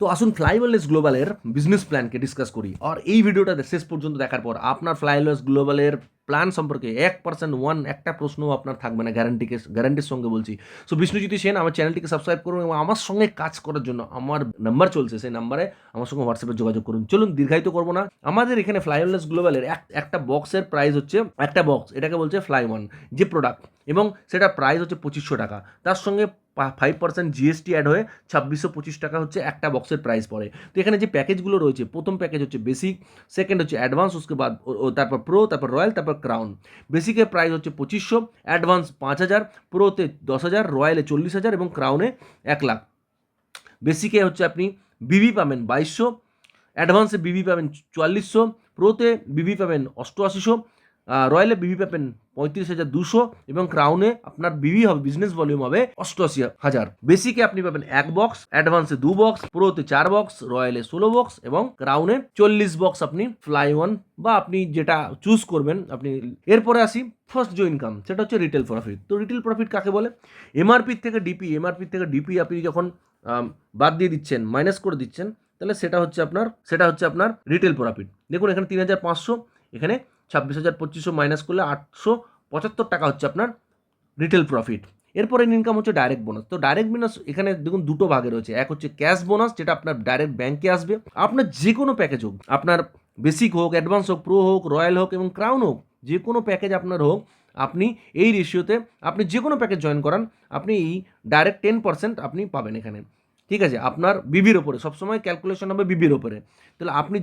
তো আসুন ফ্লাইওয়েলনেস গ্লোবালের business প্ল্যানকে discuss করি। আর এই ভিডিওটা শেষ পর্যন্ত দেখার পর আপনার ফ্লাইওয়েলনেস গ্লোবালের প্ল্যান সম্পর্কে 1% একটা প্রশ্নও আপনার থাকবে না, গ্যারান্টির সঙ্গে বলছি। সো বিষ্ণুজ্যোতি সেন, আমার চ্যানেলটিকে সাবস্ক্রাইব করুন এবং আমার সঙ্গে কাজ করার জন্য আমার নাম্বার চলছে, সেই নাম্বারে আমার সঙ্গে হোয়াটসঅ্যাপে যোগাযোগ করুন। চলুন দীর্ঘায়িত করবো না। আমাদের এখানে ফ্লাইওয়েলনেস গ্লোবালের একটা বক্সের প্রাইস হচ্ছে, একটা বক্স এটাকে বলছে ফ্লাই ওয়ান যে প্রোডাক্ট, এবং সেটা প্রাইস হচ্ছে 2500 টাকা। তার সঙ্গে 5% জিএসটি অ্যাড হয়ে 2625 টাকা হচ্ছে একটা বক্সের প্রাইস পড়ে। তো এখানে যে প্যাকেজগুলো রয়েছে, প্রথম প্যাকেজ হচ্ছে বেসিক, সেকেন্ড হচ্ছে অ্যাডভান্স, उसके बाद তারপর প্রো, তারপর রয়্যাল, তারপর ক্রাউন। বেসিকের প্রাইস হচ্ছে 2500, অ্যাডভান্স 5000, প্রোতে 10,000, রয়্যালে 40,000 এবং ক্রাউনে 1,00,000। বেসিকে হচ্ছে আপনি বিবি পাবেন 2200, অ্যাডভান্সে বিবি পাবেন 4400, প্রোতে বিবি পাবেন 8800, রয়্যালে বিবি পাবেন 35,200 এবং ক্রাউনে আপনার বিবি হবে, বিজনেস ভলিউম হবে 88,000। বেসিকে আপনি পাবেন 1 বক্স, অ্যাডভান্সে 2 বক্স, প্রোতে 4 বক্স, রয়্যালে 16 বক্স এবং ক্রাউনে 40 বক্স আপনি ফ্লাই ওয়ান বা আপনি যেটা চুজ করবেন আপনি। এরপরে আসি ফার্স্ট যে ইনকাম, সেটা হচ্ছে রিটেল প্রফিট। তো রিটেল প্রফিট কাকে বলে? এমআরপি থেকে ডিপি আপনি যখন বাদ দিয়ে দিচ্ছেন, মাইনাস করে দিচ্ছেন, তাহলে সেটা হচ্ছে আপনার রিটেল প্রফিট। দেখুন এখানে 3,500, এখানে 26,2500 মাইনাস করলে 875 টাকা হচ্ছে আপনার রিটেল প্রফিট। এরপরে ইনকাম হচ্ছে ডাইরেক্ট বোনাস। তো ডাইরেক্ট বোনাস এখানে দেখুন দুটো ভাগে রয়েছে। এক হচ্ছে ক্যাশ বোনাস, যেটা আপনার ডাইরেক্ট ব্যাংকে আসবে। আপনার যে কোনো প্যাকেজ হোক, আপনার বেসিক হোক, অ্যাডভান্স হোক, প্রো হোক, রয়্যাল হোক এবং ক্রাউন হোক, যে কোনো প্যাকেজ আপনার হোক, আপনি এই রেশিওতে আপনি যে কোনো প্যাকেজ জয়েন করান, আপনি এই ডাইরেক্ট 10% আপনি পাবেন এখানে। ঠিক আছে, আপনার বিবির ওপরে সবসময় ক্যালকুলেশন হবে, বিবির ওপরে। তাহলে আপনি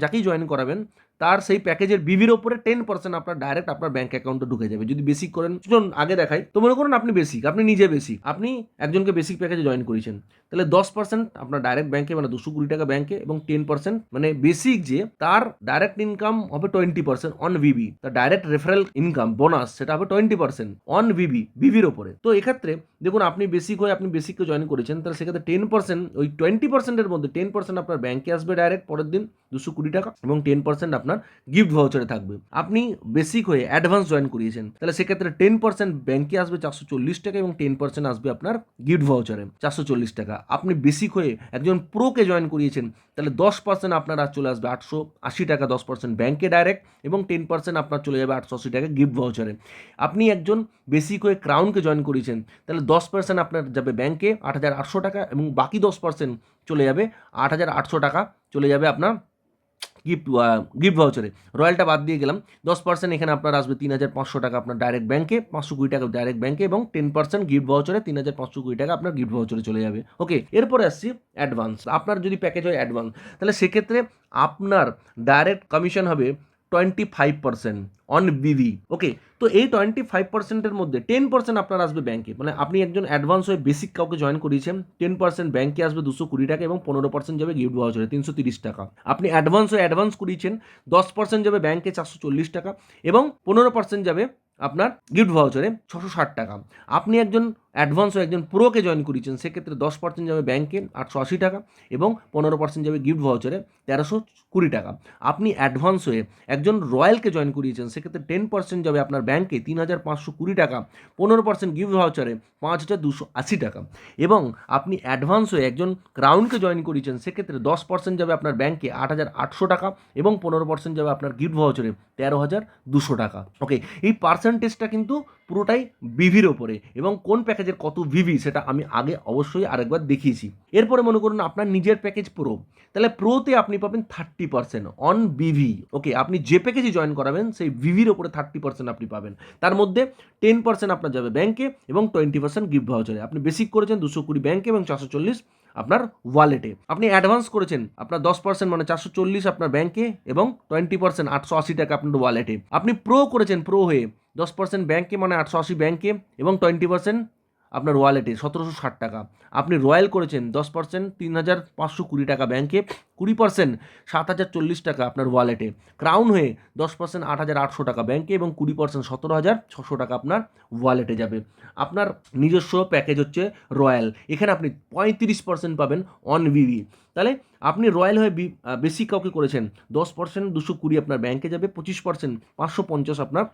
যাকেই জয়েন করাবেন তার সেই প্যাকেজের বিবির ওপরে 10% আপনার ডাইরেক্ট আপনার ব্যাঙ্ক অ্যাকাউন্টে ঢুকে যাবে যদি বেসিক করেন। চলুন আগে দেখাই। তো মনে করুন আপনি বেসিক, আপনি নিজে বেসিক, আপনি একজনকে বেসিক প্যাকেজে জয়েন করেছেন, তাহলে 10% আপনার ডাইরেক্ট ব্যাঙ্কে মানে 220 টাকা ব্যাঙ্কে, এবং 10% মানে বেসিক যে তার ডাইরেক্ট ইনকাম হবে 20% অন বিবি, তার ডাইরেক্ট রেফারেল ইনকাম বোনাস সেটা হবে 20% অন বিবির ওপরে। তো এক্ষেত্রে দেখুন আপনি বেসিক হয়ে আপনি বেসিককে জয়েন করেছেন, তাহলে সেক্ষেত্রে 10%, ওই 20%-এর মধ্যে 10% আপনার ব্যাঙ্কে আসবে ডাইরেক্ট পরের দিন 220 টাকা, এবং 10% আপনার গিফট ভাউচারে থাকবে। আপনি বেসিক হয়ে অ্যাডভান্স জয়েন করিয়েছেন, তাহলে সেক্ষেত্রে 10% ব্যাঙ্কে আসবে 440 টাকা এবং 10% আসবে আপনার গিফট ভাউচারে 440 টাকা। আপনি বেসিক হয়ে একজন প্রোকে জয়েন করিয়েছেন, তাহলে 10% আপনার আর চলে আসবে 880 টাকা, 10% ব্যাঙ্কে ডাইরেক্ট, এবং 10% আপনার চলে যাবে 880 টাকা গিফট ভাউচারে। আপনি একজন বেসিক হয়ে ক্রাউনকে জয়েন করিয়েছেন, তাহলে 10% আপনার যাবে ব্যাঙ্কে 8,800 টাকা, এবং বাকি 10% চলে যাবে 8,800 টাকা চলে যাবে আপনার গিফট ভাউচারে। রয়্যালটা বাদ দিয়ে গেলাম, 10% এখানে আপনার আসবে 3,500 টাকা আপনার ডাইরেক্ট ব্যাঙ্কে, 520 টাকা ডাইরেক্ট ব্যাঙ্কে, এবং 10% গিফট ভাউচারে 3,520 টাকা আপনার গিফট ভাউচারে চলে যাবে। ওকে, এরপরে আসছি অ্যাডভান্স। আপনার যদি প্যাকেজ হয় অ্যাডভান্স, তাহলে সেক্ষেত্রে আপনার ডাইরেক্ট কমিশন হবে 25% অন বিভি। ওকে, তো এই 25%-এর মধ্যে 10% আপনার আসবে ব্যাঙ্কে, মানে আপনি একজন অ্যাডভান্স হয়ে বেসিক কাউকে জয়েন করিয়েছেন, 10% ব্যাঙ্কে আসবে 220 টাকা, এবং 15% যাবে গিফট ভাউচারে 330 টাকা। আপনি অ্যাডভান্স হয়ে অ্যাডভান্স করিয়েছেন, 10% যাবে ব্যাঙ্কে 440 টাকা, এবং 15% যাবে আপনার গিফট ভাউচারে 660 টাকা। আপনি একজন অ্যাডভান্স হয়ে একজন প্রোকে জয়েন করিয়েছেন, সেক্ষেত্রে 10% যাবে ব্যাঙ্কে 880 টাকা, এবং 15% যাবে গিফট ভাউচারে 1320 টাকা। আপনি অ্যাডভান্স হয়ে একজন রয়্যালকে জয়েন করিয়েছেন, সেক্ষেত্রে 10% যাবে আপনার ব্যাঙ্কে 3,520 টাকা, 15% গিফট ভাউচারে 5,280 টাকা। এবং আপনি অ্যাডভান্স হয়ে একজন ক্রাউনকে জয়েন করিয়েছেন, সেক্ষেত্রে 10% যাবে আপনার ব্যাঙ্কে 8,800 টাকা, এবং 15% যাবে আপনার গিফট ভাউচারে 13,200 টাকা। ওকে, এই পার্সেন্টেজটা কিন্তু পুরোটাই বিভির ওপরে, এবং কোন প্যাকেজের কত ভিভি সেটা আমি আগে অবশ্যই আরেকবার দেখিয়েছি। এরপরে মনে করুন আপনার নিজের প্যাকেজ প্রো, তাহলে প্রোতে আপনি পাবেন 30% অন বিভি। ওকে, আপনি যে প্যাকেজে জয়েন করাবেন সেই ভিভির ওপরে 30% আপনি পাবেন। তার মধ্যে 10% আপনার যাবে ব্যাঙ্কে, এবং 20% গিফট ভাউচারে। আপনি বেসিক করেছেন 220 ব্যাঙ্কে এবং 440 আপনার ওয়ালেটে। আপনি অ্যাডভান্স করেছেন আপনার 10% মানে 440 আপনার ব্যাঙ্কে, এবং 20% 880 টাকা আপনার ওয়ালেটে। আপনি প্রো করেছেন, প্রো হয়ে 10% ব্যাঙ্কে মানে 880 ব্যাঙ্কে, এবং 20% আপনার ওয়ালেটে 1,760 টাকা। আপনি রয়্যাল করেছেন 10% 3,520 টাকা ব্যাঙ্কে, 20% 7,040 টাকা আপনার ওয়ালেটে। ক্রাউন হয়ে 10% 8,800 টাকা ব্যাঙ্কে, এবং 20% 17,600 টাকা আপনার ওয়ালেটে যাবে। আপনার নিজস্ব প্যাকেজ হচ্ছে রয়্যাল, এখানে আপনি 35% পাবেন অন ভিভি। তাহলে আপনি রয়্যাল হয়ে বেসিক কাউকে করেছেন 10% 220 আপনার ব্যাংকে যাবে, 25% 550 আপনার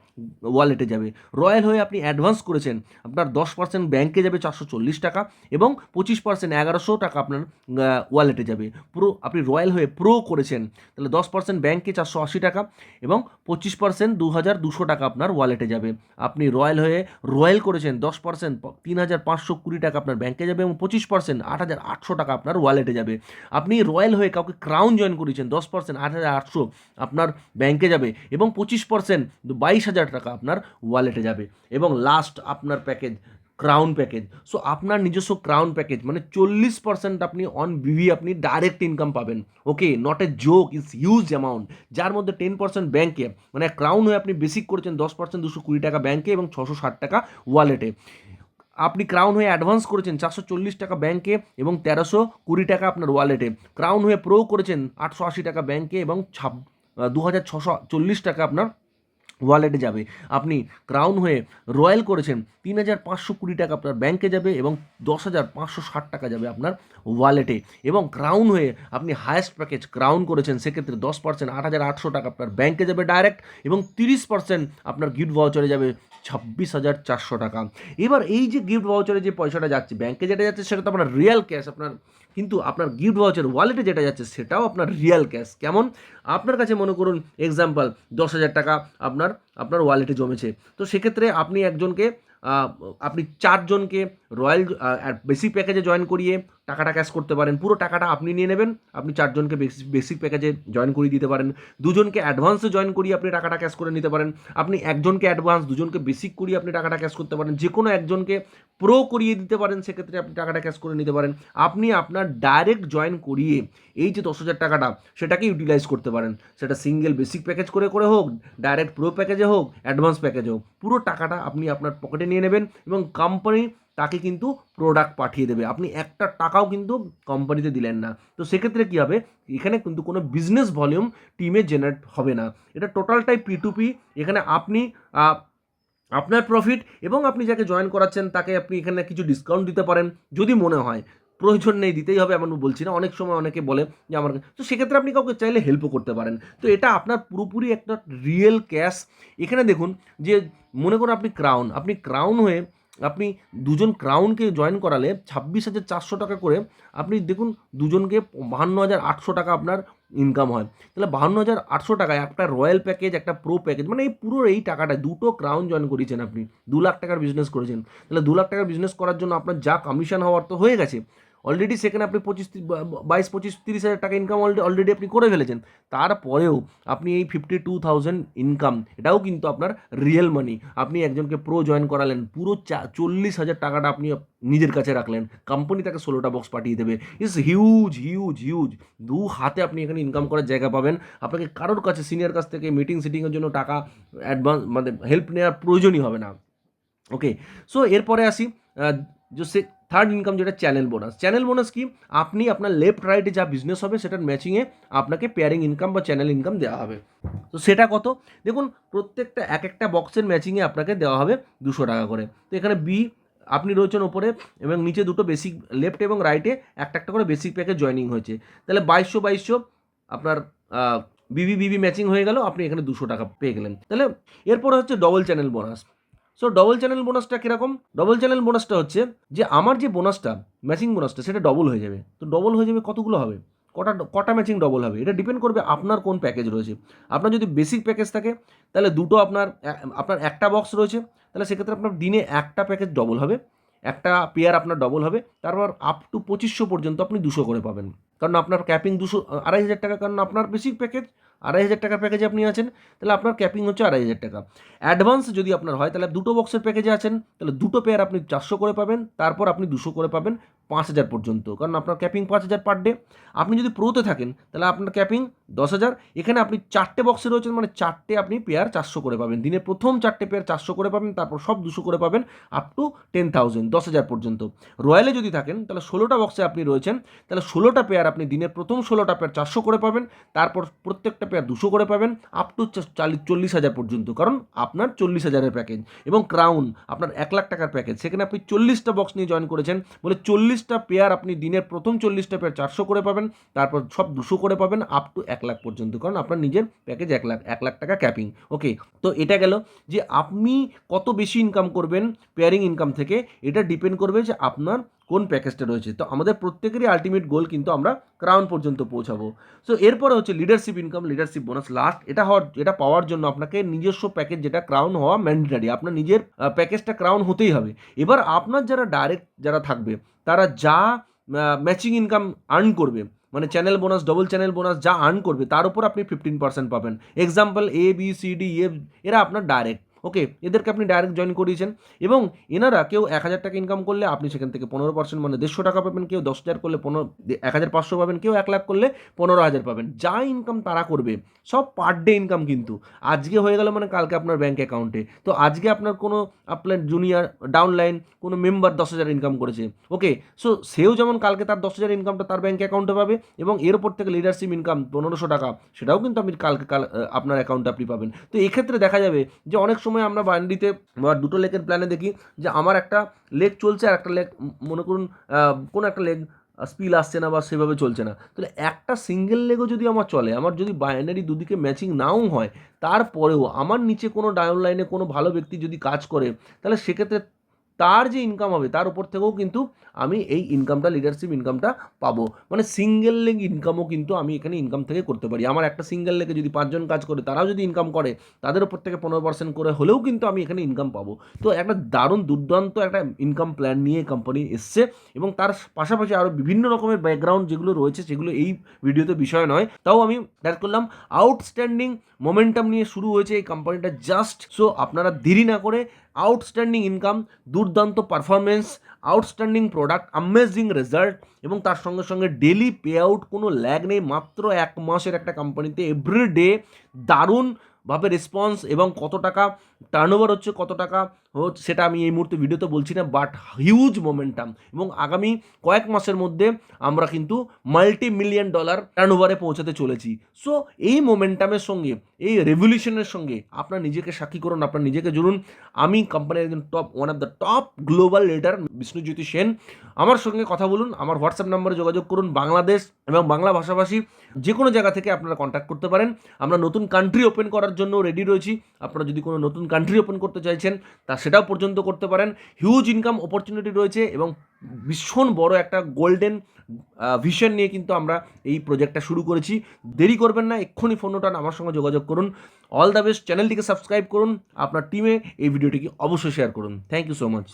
ওয়ালেটে যাবে। রয়্যাল হয়ে আপনি অ্যাডভান্স করেছেন, আপনার 10% ব্যাংকে যাবে 440 টাকা এবং 25% 1100 টাকা আপনার ওয়ালেটে যাবে। আপনি রয়্যাল হয়ে প্রো করেছেন, তাহলে 10% ব্যাংকে 480 টাকা এবং 25% 2200 টাকা আপনার ওয়ালেটে যাবে। আপনি রয়্যাল হয়ে রয়্যাল করেছেন 10% 3520 টাকা আপনার ব্যাংকে যাবে এবং 25% 8800 টাকা আপনার ওয়ালেটে যাবে। আপনি রয়্যাল হয়ে কাউকে ক্রাউন জয়েন করেছেন 10% 8800 আপনার ব্যাংকে যাবে এবং 25% 22000 টাকা আপনার ওয়ালেটে যাবে। এবং লাস্ট আপনার প্যাকেজ ক্রাউন প্যাকেজ। সো আপনার নিজস্ব ক্রাউন প্যাকেজ মানে 40% আপনি অন বিভি আপনি ডাইরেক্ট ইনকাম পাবেন। Okay, not a joke, it's huge amount, যার মধ্যে 10% ব্যাংকে, মানে ক্রাউন হয়ে আপনি বেসিক করেছেন 10% 220 টাকা ব্যাংকে এবং 660 টাকা ওয়ালেটে। আপনি ক্রাউন হয়ে অ্যাডভান্স করেছেন 440 টাকা ব্যাংকে এবং 1320 টাকা আপনার ওয়ালেটে। ক্রাউন হয়ে প্রো করেছেন 880 টাকা ব্যাংকে এবং 2640 টাকা আপনার ওয়ালেটে যাবে। আপনি ক্রাউন হয়ে রয়্যাল করেছেন 3520 টাকা আপনার ব্যাংকে যাবে এবং 10560 টাকা যাবে আপনার ওয়ালেটে। এবং ক্রাউন হয়ে আপনি হায়েস্ট প্যাকেজ ক্রাউন করেছেন, সেক্ষেত্রে 10% 8800 টাকা আপনার ব্যাংকে যাবে ডাইরেক্ট এবং 30% আপনার গিফট ভাউচারে যাবে 26,400 টাকা। এবার এই যে গিফট ভাউচারে যে পয়সাটা যাচ্ছে, ব্যাংকে যেটা যাচ্ছে সেটা তো আপনার রিয়েল ক্যাশ আপনার, কিন্তু আপনার গিফট ভাউচার ওয়ালেটে যেটা যাচ্ছে সেটাও আপনার রিয়েল ক্যাশ। কেমন? আপনার কাছে মনে করুন এক্সাম্পল 10,000 টাকা আপনার আপনার ওয়ালেটে জমেছে, তো সেক্ষেত্রে আপনি একজনকে আপনি 4 জনকে রয়্যাল বেসিক প্যাকেজে জয়েন করিয়ে টাকাটা ক্যাশ করতে পারেন। পুরো টাকাটা আপনি নিয়ে নেবেন, আপনি 4 জনকে বেসিক প্যাকেজে জয়েন করিয়ে দিতে পারেন। 2 জনকে অ্যাডভান্সে জয়েন করিয়ে আপনি টাকাটা ক্যাশ করে নিতে পারেন। আপনি একজনকে অ্যাডভান্স, 2 জনকে বেসিক করিয়ে আপনি টাকাটা ক্যাশ করতে পারেন। যে কোনো একজনকে প্রো করিয়ে দিতে পারেন, সেক্ষেত্রে আপনি টাকাটা ক্যাশ করে নিতে পারেন। আপনি আপনার ডাইরেক্ট জয়েন করিয়ে এই যে 10,000 টাকাটা সেটাকে ইউটিলাইজ করতে পারেন, সেটা সিঙ্গেল বেসিক প্যাকেজ করে হোক, ডাইরেক্ট প্রো প্যাকেজে হোক, অ্যাডভান্স প্যাকেজে হোক, পুরো টাকাটা আপনি আপনার পকেটে নিয়ে নেবেন এবং কোম্পানি তাকে কিন্তু প্রোডাক্ট পাঠিয়ে দেবে। আপনি একটা টাকাও কিন্তু কোম্পানিতে দিলেন না। তো সেক্ষেত্রে কী হবে, এখানে কিন্তু কোনো বিজনেস ভলিউম টিমে জেনারেট হবে না। এটা টোটালটাই P2P। এখানে আপনি আপনার প্রফিট এবং আপনি যাকে জয়েন করাচ্ছেন তাকে আপনি এখানে কিছু ডিসকাউন্ট দিতে পারেন যদি মনে হয়। প্রয়োজন নেই দিতেই হবে এমন বলছি না, অনেক সময় অনেকে বলে যে আমার, তো সেক্ষেত্রে আপনি কাউকে চাইলে হেল্পও করতে পারেন। তো এটা আপনার পুরোপুরি একটা রিয়েল ক্যাশ। এখানে দেখুন যে মনে করুন আপনি ক্রাউন হয়ে আপনি 2 জন ক্রাউনকে জয়েন করালে 26,400 টাকা করে আপনি দেখুন 2 জনকে 52,800 টাকা আপনার ইনকাম হয়। তাহলে 52,800 টাকায় একটা রয়্যাল প্যাকেজ, একটা প্রো প্যাকেজ, মানে এই পুরো এই টাকাটা 2টো ক্রাউন জয়েন করিয়েছেন, আপনি 2 লাখ টাকার বিজনেস করেছেন। তাহলে 2 লাখ টাকার বিজনেস করার জন্য আপনার যা কমিশন হওয়ার তো হয়ে গেছে অলরেডি, সেখানে আপনি 22-25-30 হাজার টাকা ইনকাম অলরেডি আপনি করে ফেলেছেন। তারপরেও আপনি এই 52,000 ইনকাম, এটাও কিন্তু আপনার রিয়েল মানি। আপনি একজনকে প্রো জয়েন করালেন, পুরো 40,000 টাকাটা আপনি নিজের কাছে রাখলেন, কোম্পানি তাকে 16টা বক্স পাঠিয়ে দেবে। It's huge huge huge. 2 হাতে আপনি এখানে ইনকাম করার জায়গা পাবেন। আপনাকে কারোর কাছে, সিনিয়র কাছ থেকে সিটিংয়ের জন্য টাকা অ্যাডভান্স মানে হেল্প নেওয়ার প্রয়োজনই হবে না। ওকে, সো এরপরে আসি যে থার্ড ইনকাম, যেটা চ্যানেল বোনাস। চ্যানেল বোনাস কি? আপনি আপনার লেফট রাইটে যা বিজনেস হবে সেটার ম্যাচিংয়ে আপনাকে পেয়ারিং ইনকাম বা চ্যানেল ইনকাম দেওয়া হবে। তো সেটা কত? দেখুন প্রত্যেকটা একটা বক্সের ম্যাচিংয়ে আপনাকে দেওয়া হবে 200 টাকা করে। তো এখানে আপনি রয়েছেন ওপরে এবং নিচে দুটো বেসিক, লেফট এবং রাইটে একটা করে বেসিক প্যাকেজ জয়েনিং হয়েছে। তাহলে 2200 আপনার বিবি ম্যাচিং হয়ে গেল, আপনি এখানে 200 টাকা পেয়ে গেলেন। তাহলে এরপরে হচ্ছে double channel bonus. So double channel বোনাসটা কীরকম? ডবল চ্যানেল বোনাসটা হচ্ছে যে আমার যে বোনাসটা, ম্যাচিং বোনাসটা, সেটা ডবল হয়ে যাবে। তো ডবল হয়ে যাবে, কতগুলো হবে, কটা ম্যাচিং ডবল হবে, এটা ডিপেন্ড করবে আপনার কোন প্যাকেজ রয়েছে। আপনার যদি বেসিক প্যাকেজ থাকে তাহলে দুটো আপনার একটা বক্স রয়েছে, তাহলে সেক্ষেত্রে আপনার দিনে একটা প্যাকেজ ডবল হবে, একটা পেয়ার আপনার ডবল হবে। তারপর আপ টু 2500 পর্যন্ত আপনি 200 করে পাবেন, কারণ আপনার ক্যাপিং 2,500 টাকা, কারণ আপনার বেসিক প্যাকেজ 2,500 টাকার প্যাকেজে আপনি আছেন, তাহলে আপনার ক্যাপিং হচ্ছে 2,500 টাকা। অ্যাডভান্স যদি আপনার হয় তাহলে 2টো বক্সের প্যাকেজে আছেন, তাহলে 2টো পেয়ার আপনি 400 করে পাবেন, তারপর আপনি 200 করে পাবেন 5,000 পর্যন্ত, কারণ আপনার ক্যাপিং 5,000 পার ডে। আপনি যদি প্রোতে থাকেন তাহলে আপনার ক্যাপিং 10,000। এখানে আপনি 4টে বক্সে রয়েছেন, মানে 4টে আপনি পেয়ার 400 করে পাবেন, দিনের প্রথম 4টে পেয়ার 400 করে পাবেন, তারপর সব 200 করে পাবেন আপ টু 10,000, 10,000 পর্যন্ত। রয়্যালে যদি থাকেন তাহলে 16টা বক্সে আপনি রয়েছেন, তাহলে 16টা পেয়ার আপনি দিনের প্রথম 16টা পেয়ার 400 করে পাবেন, তারপর প্রত্যেকটা পেয়ার 200 করে পাবেন আপ টু 40,000 পর্যন্ত, কারণ আপনার 40,000-এর প্যাকেজ। এবং ক্রাউন আপনার 1 লাখ টাকার প্যাকেজ, সেখানে আপনি 40টা বক্স নিয়ে জয়েন করেছেন বলে 40 40টা পেয়ার আপনি দিনের প্রথম 40টা পেয়ার 400 করে পাবেন, তারপর সব 200 করে পাবেন আপ টু 1 লাখ পর্যন্ত, কারণ আপনার নিজের প্যাকেজ 1 লাখ টাকা ক্যাপিং। ওকে, তো এটা গেল যে আপনি কত বেশি ইনকাম করবেন পেয়ারিং ইনকাম থেকে, এটা ডিপেন্ড করবে যে আপনার কোন প্যাকেজটা রয়েছে। তো আমাদের প্রত্যেকেরই আলটিমেট গোল কিন্তু আমরা ক্রাউন পর্যন্ত পৌঁছাবো। সো এরপরে হচ্ছে leadership income, leadership bonus last. এটা পাওয়ার জন্য আপনাকে নিজস্ব প্যাকেজ যেটা ক্রাউন হওয়া ম্যান্ডেটারি, আপনার নিজের প্যাকেজটা ক্রাউন হতেই হবে। এবার আপনার যারা থাকবে তারা যা ম্যাচিং ইনকাম আর্ন করবে, মানে channel bonus, double channel bonus যা আর্ন করবে তার উপর আপনি 15% পাবেন। এক্সাম্পল ABCDE এরা আপনার ডাইরেক্ট, ওকে, এদেরকে আপনি ডাইরেক্ট জয়েন করিয়েছেন এবং এনারা কেউ 1,000 টাকা ইনকাম করলে আপনি সেখান থেকে 15% মানে 150 টাকা পাবেন, কেউ 10,000 করলে 1,500 পাবেন, কেউ 1 লাখ করলে 15,000 পাবেন। যা ইনকাম তারা করবে সব পার ডে ইনকাম, কিন্তু আজকে হয়ে গেল মানে কালকে আপনার ব্যাঙ্ক অ্যাকাউন্টে। তো আজকে আপনার জুনিয়র ডাউনলাইন কোনো মেম্বার 10,000 ইনকাম করেছে, ওকে, সো সেও যেমন কালকে তার 10,000 ইনকামটা তার ব্যাঙ্ক অ্যাকাউন্টে পাবে এবং এর উপর থেকে লিডারশিপ ইনকাম 1,500 টাকা সেটাও কিন্তু আপনি আপনার অ্যাকাউন্টে আপনি পাবেন। তো এক্ষেত্রে দেখা যাবে যে অনেক সময় আমরা বান্ডিতে বা দুটো লেগের প্ল্যানে দেখি যে আমার একটা লেগ চলছে আর একটা লেগ মনে করুন কোনো একটা লেগ স্পিল আসছে না বা সেভাবে চলছে না, তাহলে একটা সিঙ্গেল লেগও যদি আমার চলে, আমার যদি বাইনারি দুদিকে ম্যাচিং নাও হয়, তারপরেও আমার নিচে কোনো ডাউন লাইনে কোনো ভালো ব্যক্তি যদি কাজ করে, তাহলে সেক্ষেত্রে তার যে ইনকাম হবে তার উপর থেকেও কিন্তু আমি এই ইনকামটা, লিডারশিপ ইনকামটা পাবো। মানে সিঙ্গেল লেগ ইনকামও কিন্তু আমি এখানে ইনকাম থেকে করতে পারি। আমার একটা সিঙ্গেল লেগে যদি 5 জন কাজ করে, তারাও যদি ইনকাম করে, তাদের উপর থেকে 15% করে হলেও কিন্তু আমি এখানে ইনকাম পাবো। তো একটা দারুণ দুর্দান্ত একটা ইনকাম প্ল্যান নিয়ে কোম্পানি এসছে এবং তার পাশাপাশি আরও বিভিন্ন রকমের ব্যাকগ্রাউন্ড যেগুলো রয়েছে সেগুলো এই ভিডিওতে বিষয় নয়, তাও আমি অ্যাড করলাম। আউটস্ট্যান্ডিং মোমেন্টাম নিয়ে শুরু হয়েছে এই কোম্পানিটা জাস্ট। সো আপনারা দেরি না করে আউটস্ট্যান্ডিং ইনকাম, দুর্দান্ত performance, outstanding product, amazing result এবং তার সঙ্গে সঙ্গে ডেলি পে আউট, কোনো ল্যাগ নেই, মাত্র 1 মাসের একটা কোম্পানিতে এভরিডে দারুণভাবে রেসপন্স এবং কত টাকা টার্নওভার হচ্ছে, কত টাকা হচ্ছে সেটা আমি এই মুহূর্তে ভিডিওতে বলছি না, বাট হিউজ মোমেন্টাম এবং আগামী কয়েক মাসের মধ্যে আমরা কিন্তু $multi-million টার্নওভারে পৌঁছাতে চলেছি। সো এই মোমেন্টামের সঙ্গে, এই রেভলিউশনের সঙ্গে আপনার নিজেকে সাক্ষী করুন, আপনার নিজেকে জুড়ুন। আমি কোম্পানির একজন one of the top global leader Bishnujyoti Sen. আমার সঙ্গে কথা বলুন, আমার হোয়াটসঅ্যাপ নম্বরে যোগাযোগ করুন। বাংলাদেশ এবং বাংলা ভাষাভাষী যে কোনো জায়গা থেকে আপনারা কন্ট্যাক্ট করতে পারেন। আমরা নতুন কান্ট্রি ওপেন করার জন্য রেডি রয়েছি। আপনারা যদি কোনো নতুন কান্ট্রি ওপেন করতে চাইছেন তা সেটাও পর্যন্ত করতে পারেন। হিউজ ইনকাম অপরচুনিটি রয়েছে এবং ভীষণ বড় একটা গোল্ডেন ভিশন নিয়ে কিন্তু আমরা এই প্রজেক্টটা শুরু করেছি। দেরি করবেন না, এক্ষুনি ফোন ওঠান, আমার সঙ্গে যোগাযোগ করুন। All the best. চ্যানেলটিকে সাবস্ক্রাইব করুন, আপনার টিমে এই ভিডিওটিকে অবশ্যই শেয়ার করুন। Thank you so much.